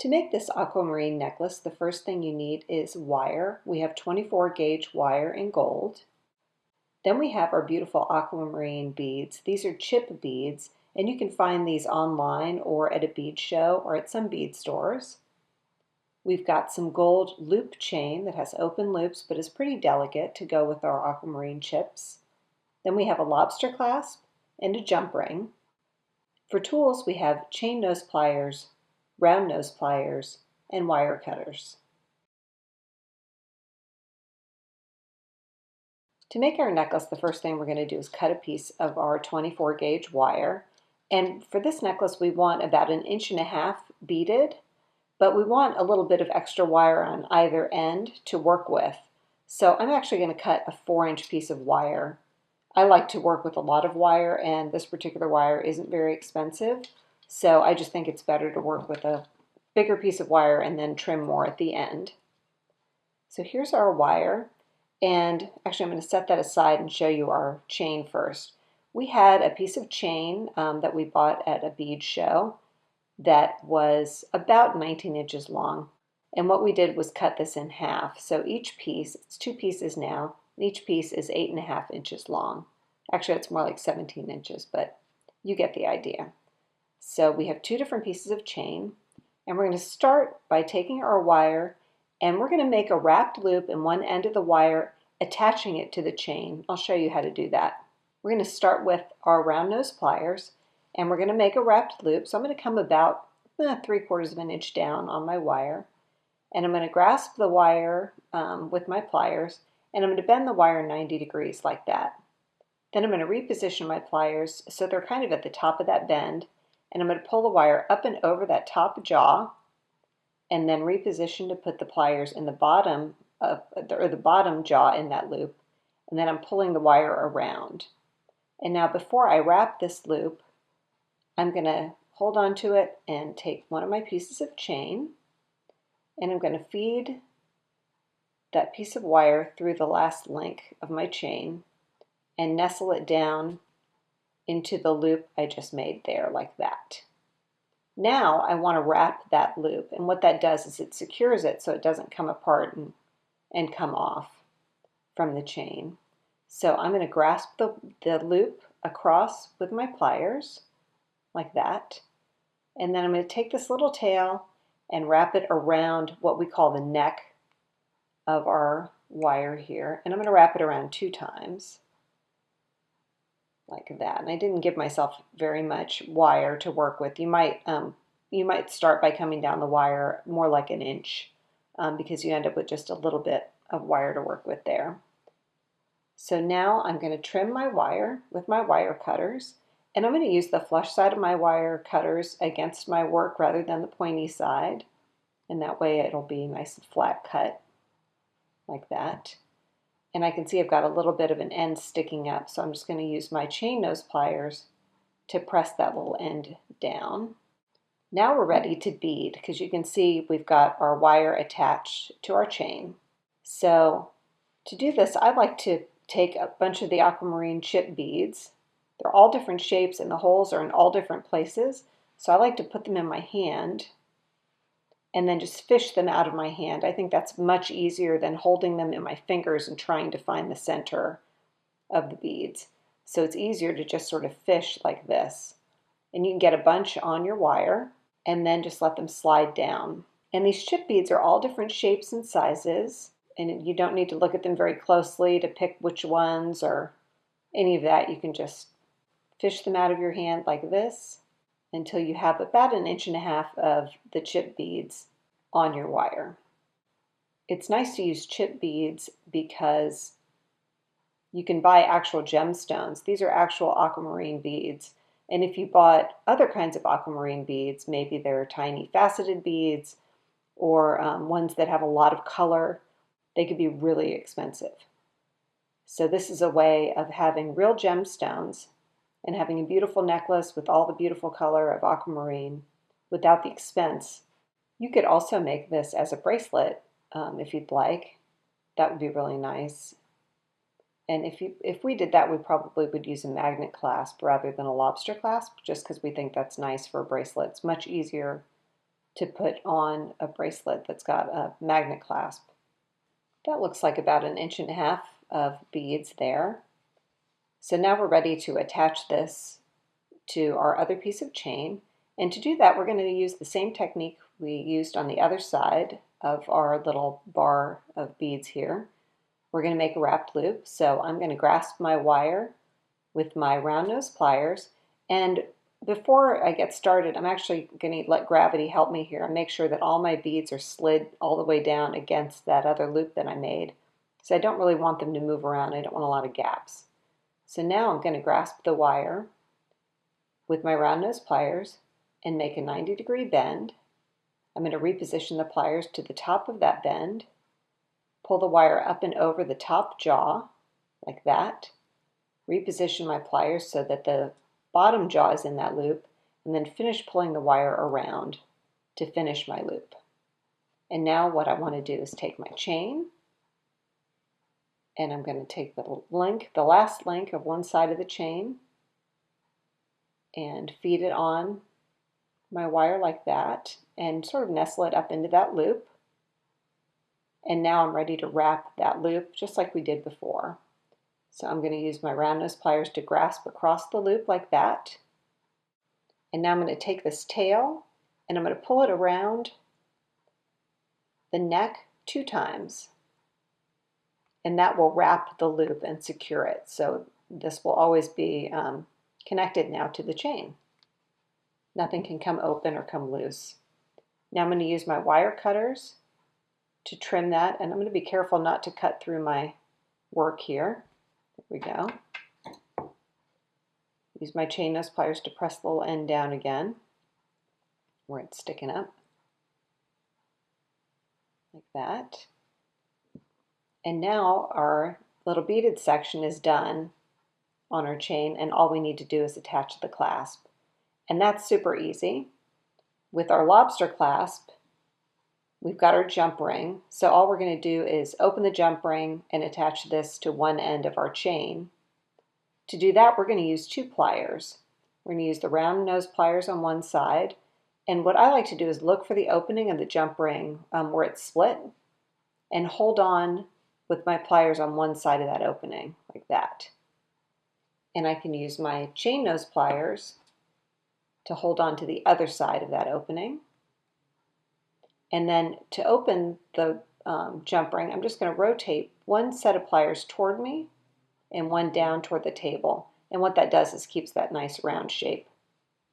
To make this aquamarine necklace, the first thing you need is wire. We have 24 gauge wire in gold. Then we have our beautiful aquamarine beads. These are chip beads, and you can find these online or at a bead show or at some bead stores. We've got some gold loop chain that has open loops but is pretty delicate to go with our aquamarine chips. Then we have a lobster clasp and a jump ring. For tools, we have chain nose pliers, round nose pliers, and wire cutters. To make our necklace, the first thing we're going to do is cut a piece of our 24 gauge wire. And for this necklace, we want about 1.5 inches beaded, but we want a little bit of extra wire on either end to work with. So I'm actually going to cut a 4-inch piece of wire. I like to work with a lot of wire, and this particular wire isn't very expensive. So I just think it's better to work with a bigger piece of wire and then trim more at the end. So here's our wire, and actually I'm going to set that aside and show you our chain first. We had a piece of chain that we bought at a bead show that was about 19 inches long, and what we did was cut this in half. So each piece, it's 2 pieces now, and each piece is 8.5 inches long. Actually, it's more like 17 inches, but you get the idea. So we have 2 different pieces of chain, and we're going to start by taking our wire, and we're going to make a wrapped loop in one end of the wire, attaching it to the chain. I'll show you how to do that. We're going to start with our round nose pliers, and we're going to make a wrapped loop. So I'm going to come about 3/4 of an inch down on my wire, and I'm going to grasp the wire with my pliers, and I'm going to bend the wire 90 degrees like that. Then I'm going to reposition my pliers so they're kind of at the top of that bend, and I'm going to pull the wire up and over that top jaw, and then reposition to put the pliers in the bottom of, or the bottom jaw in that loop, and then I'm pulling the wire around. And now before I wrap this loop, I'm going to hold on to it and take one of my pieces of chain, and I'm going to feed that piece of wire through the last link of my chain and nestle it down into the loop I just made there, like that. Now I want to wrap that loop, and what that does is it secures it so it doesn't come apart and come off from the chain. So I'm going to grasp the loop across with my pliers, like that, and then I'm going to take this little tail and wrap it around what we call the neck of our wire here, and I'm going to wrap it around 2 times. Like that. And I didn't give myself very much wire to work with. You might start by coming down the wire more like 1 inch because you end up with just a little bit of wire to work with there. So now I'm going to trim my wire with my wire cutters, and I'm going to use the flush side of my wire cutters against my work rather than the pointy side, and that way it'll be nice and flat cut like that. And I can see I've got a little bit of an end sticking up, so I'm just going to use my chain nose pliers to press that little end down. Now we're ready to bead, because you can see we've got our wire attached to our chain. So to do this, I like to take a bunch of the aquamarine chip beads. They're all different shapes and the holes are in all different places, so I like to put them in my hand and then just fish them out of my hand. I think that's much easier than holding them in my fingers and trying to find the center of the beads. So it's easier to just sort of fish like this. And you can get a bunch on your wire and then just let them slide down. And these chip beads are all different shapes and sizes, and you don't need to look at them very closely to pick which ones or any of that. You can just fish them out of your hand like this until you have about 1.5 inches of the chip beads on your wire. It's nice to use chip beads because you can buy actual gemstones. These are actual aquamarine beads. And if you bought other kinds of aquamarine beads, maybe they're tiny faceted beads or ones that have a lot of color, they could be really expensive. So this is a way of having real gemstones and having a beautiful necklace with all the beautiful color of aquamarine without the expense. You could also make this as a bracelet if you'd like. That would be really nice. And if we did that, we probably would use a magnet clasp rather than a lobster clasp, just because we think that's nice for a bracelet. It's much easier to put on a bracelet that's got a magnet clasp. That looks like about 1.5 inches of beads there. So now we're ready to attach this to our other piece of chain. And to do that, we're going to use the same technique we used on the other side of our little bar of beads here. We're going to make a wrapped loop. So I'm going to grasp my wire with my round nose pliers. And before I get started, I'm actually going to let gravity help me here and make sure that all my beads are slid all the way down against that other loop that I made. So I don't really want them to move around. I don't want a lot of gaps. So now I'm going to grasp the wire with my round nose pliers and make a 90-degree bend. I'm going to reposition the pliers to the top of that bend, pull the wire up and over the top jaw like that, reposition my pliers so that the bottom jaw is in that loop, and then finish pulling the wire around to finish my loop. And now what I want to do is take my chain, and I'm going to take the last link of one side of the chain and feed it on my wire like that and sort of nestle it up into that loop. And now I'm ready to wrap that loop just like we did before. So I'm going to use my round nose pliers to grasp across the loop like that. And now I'm going to take this tail and I'm going to pull it around the neck 2 times. And that will wrap the loop and secure it. So this will always be connected now to the chain. Nothing can come open or come loose. Now I'm going to use my wire cutters to trim that, and I'm going to be careful not to cut through my work here. There we go. Use my chain nose pliers to press the little end down again where it's sticking up. Like that. And now our little beaded section is done on our chain, and all we need to do is attach the clasp. And that's super easy. With our lobster clasp, we've got our jump ring. So all we're going to do is open the jump ring and attach this to one end of our chain. To do that, we're going to use 2 pliers. We're going to use the round nose pliers on one side. And what I like to do is look for the opening of the jump ring where it's split and hold on with my pliers on one side of that opening, like that. And I can use my chain nose pliers to hold on to the other side of that opening. And then to open the jump ring, I'm just going to rotate one set of pliers toward me and one down toward the table. And what that does is keeps that nice round shape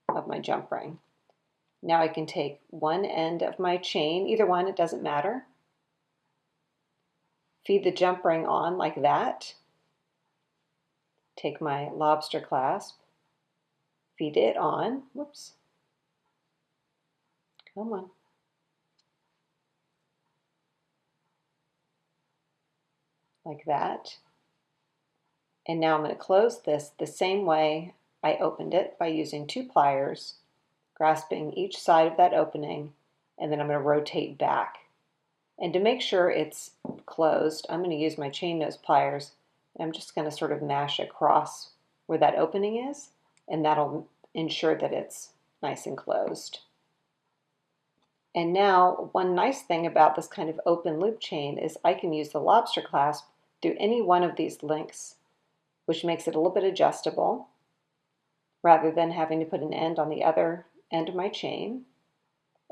of my jump ring. Now I can take one end of my chain, either one, it doesn't matter. Feed the jump ring on like that. Take my lobster clasp, feed it on. Whoops. Come on. Like that. And now I'm going to close this the same way I opened it by using 2 pliers, grasping each side of that opening, and then I'm going to rotate back. And to make sure it's closed, I'm going to use my chain nose pliers. I'm just going to sort of mash across where that opening is, and that'll ensure that it's nice and closed. And now, one nice thing about this kind of open loop chain is I can use the lobster clasp through any one of these links, which makes it a little bit adjustable, rather than having to put an end on the other end of my chain.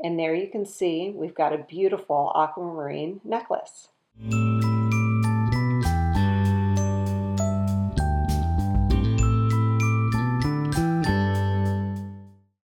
And there you can see we've got a beautiful aquamarine necklace.